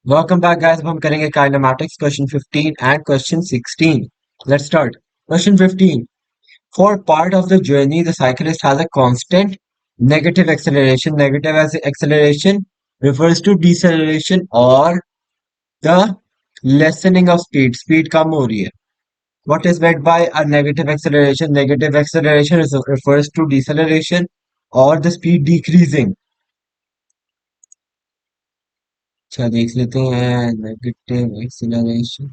Welcome back, guys. अब हम करेंगे kinematics question 15 and question 16. Let's start. Question 15. For part of the journey, the cyclist has a constant negative acceleration. Negative acceleration refers to deceleration or the lessening of speed. Speed कम हो रही है. What is meant by a negative acceleration? Negative acceleration refers to deceleration or the speed decreasing. अच्छा देख लेते हैं negative acceleration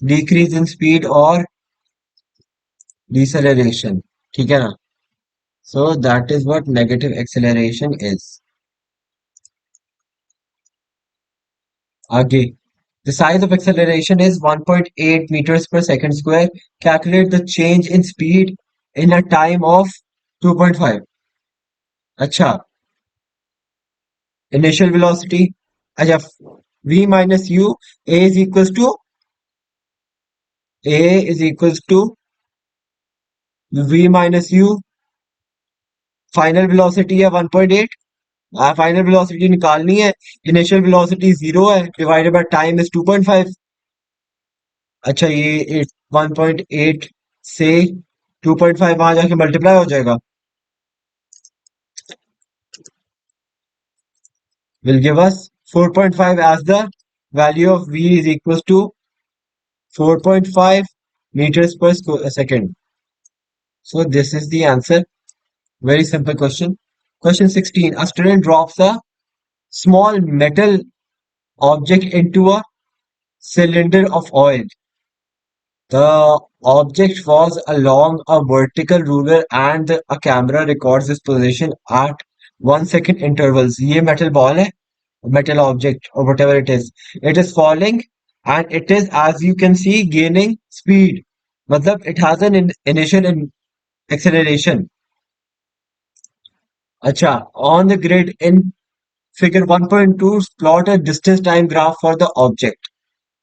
decrease in speed और deceleration ठीक है ना so that is what negative acceleration is आगे the size of acceleration is 1.8 meters per second square. Calculate the change in speed in a time of 2.5. अच्छा initial velocity अच्छा v minus u a is equals to v minus u final velocity है 1.8 final velocity निकालनी है initial velocity 0 है divided by time is 2.5 अच्छा ये 1.8 से 2.5 वहां जाके मल्टीप्लाई हो जाएगा will give us 4.5 as the value of v is equals to 4.5 meters per second. So this is the answer. Very simple question. Question 16. A student drops a small metal object into a cylinder of oil. The object falls along a vertical ruler and a camera records its position at 1 second intervals. ये metal ball है, metal object or whatever it is. It is falling and it is, as you can see, gaining speed. मतलब it has an initial acceleration. अच्छा, on the grid in figure 1.2, plot a distance time graph for the object.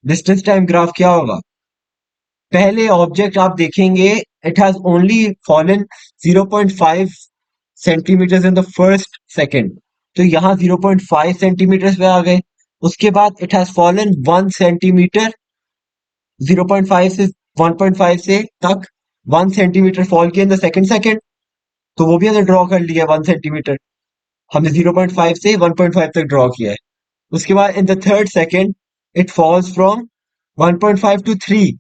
Distance time graph क्या होगा? पहले object आप देखेंगे it has only fallen 0.5 centimetre in the first second तो यहाँ 0.5 centimetre पे आ गए उसके बाद इट हैज फॉलन 1 सेंटीमीटर 0.5 से 1.5 से तक 1 सेंटीमीटर फॉल किया इन द सेकंड सेकंड तो वो भी हमने ड्रॉ कर लिया 1 सेंटीमीटर हमने 0.5 से 1.5 तक ड्रॉ किया है उसके बाद in the third second it falls from 1.5 to 3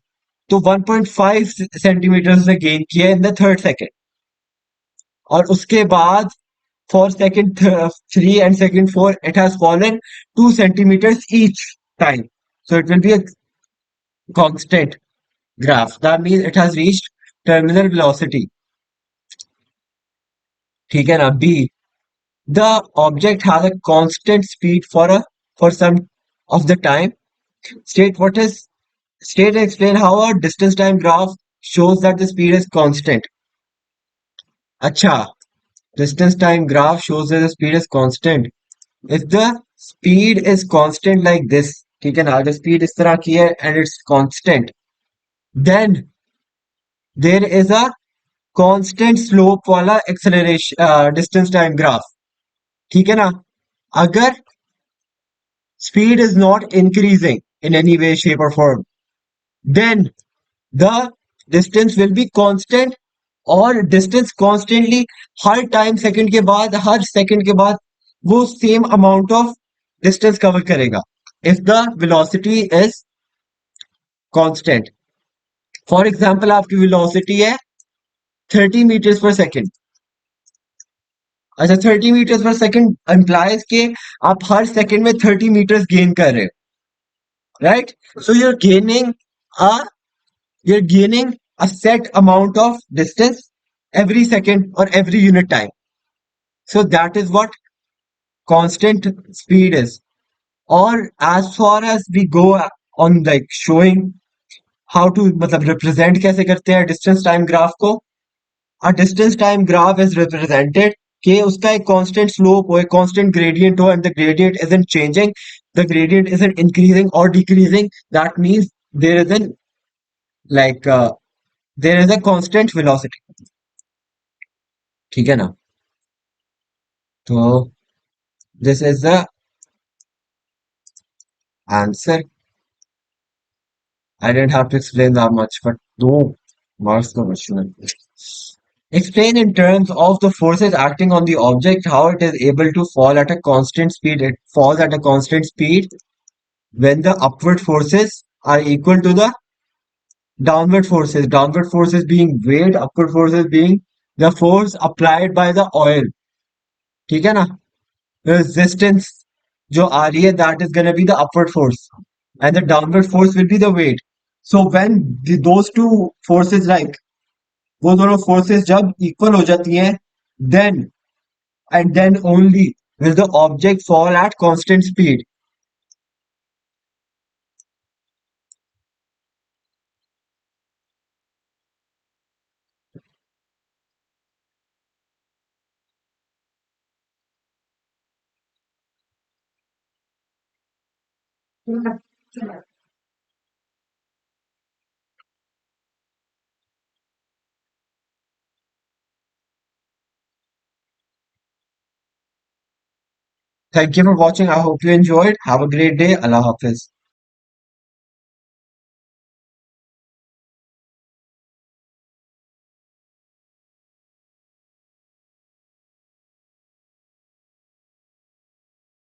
तो 1.5 सेंटीमीटर से गेन किया इन द थर्ड सेकंड और उसके बाद for second 3 and second 4 it has fallen 2 centimetres each time so it will be a constant graph that means it has reached terminal velocity ठीक है ना b the object has a constant speed for some of the time state what is state and explain how a distance time graph shows that the speed is constant अच्छा distance time graph shows that the speed is constant. If the speed is constant like this, ठीक है ना अगर speed इस तरह की है and it's constant, then there is a constant slope वाला acceleration distance time graph. ठीक है ना अगर speed is not increasing in any way, shape or form, then the distance will be constant और डिस्टेंस कॉन्स्टेंटली हर time second के बाद हर सेकंड के बाद वो same amount of distance cover करेगा if the velocity is constant for example आपकी वेलोसिटी है 30 मीटर्स पर सेकंड अच्छा 30 मीटर्स पर सेकंड एम्प्लाइज के आप हर सेकंड में 30 मीटर्स गेन कर रहे हो right so a you're gaining a set amount of distance every second or every unit time so that is what constant speed is or as far as we go on like showing how to मतलब represent कैसे करते हैं distance time graph को a distance time graph is represented कि उसका एक constant slope हो एक constant gradient हो and the gradient isn't changing the gradient isn't increasing or decreasing that means there is an like there is a constant velocity ठीक है ना तो this is the answer. I didn't have to explain that much, but no. What's the question? Explain in terms of the forces acting on the object, how it is able to fall at a constant speed. It falls at a constant speed when the upward forces are equal to the downward forces. Downward forces being weight, upward forces being the force applied by the oil. ठीक है ना? Resistance जो आ रही है, that is gonna be the upward force, and the downward force will be the weight. So when those two forces, like वो दोनों forces जब equal हो जाती हैं, then and then only will the object fall at constant speed. Thank you for watching. I hope you enjoyed. Have a great day. Allah Hafiz.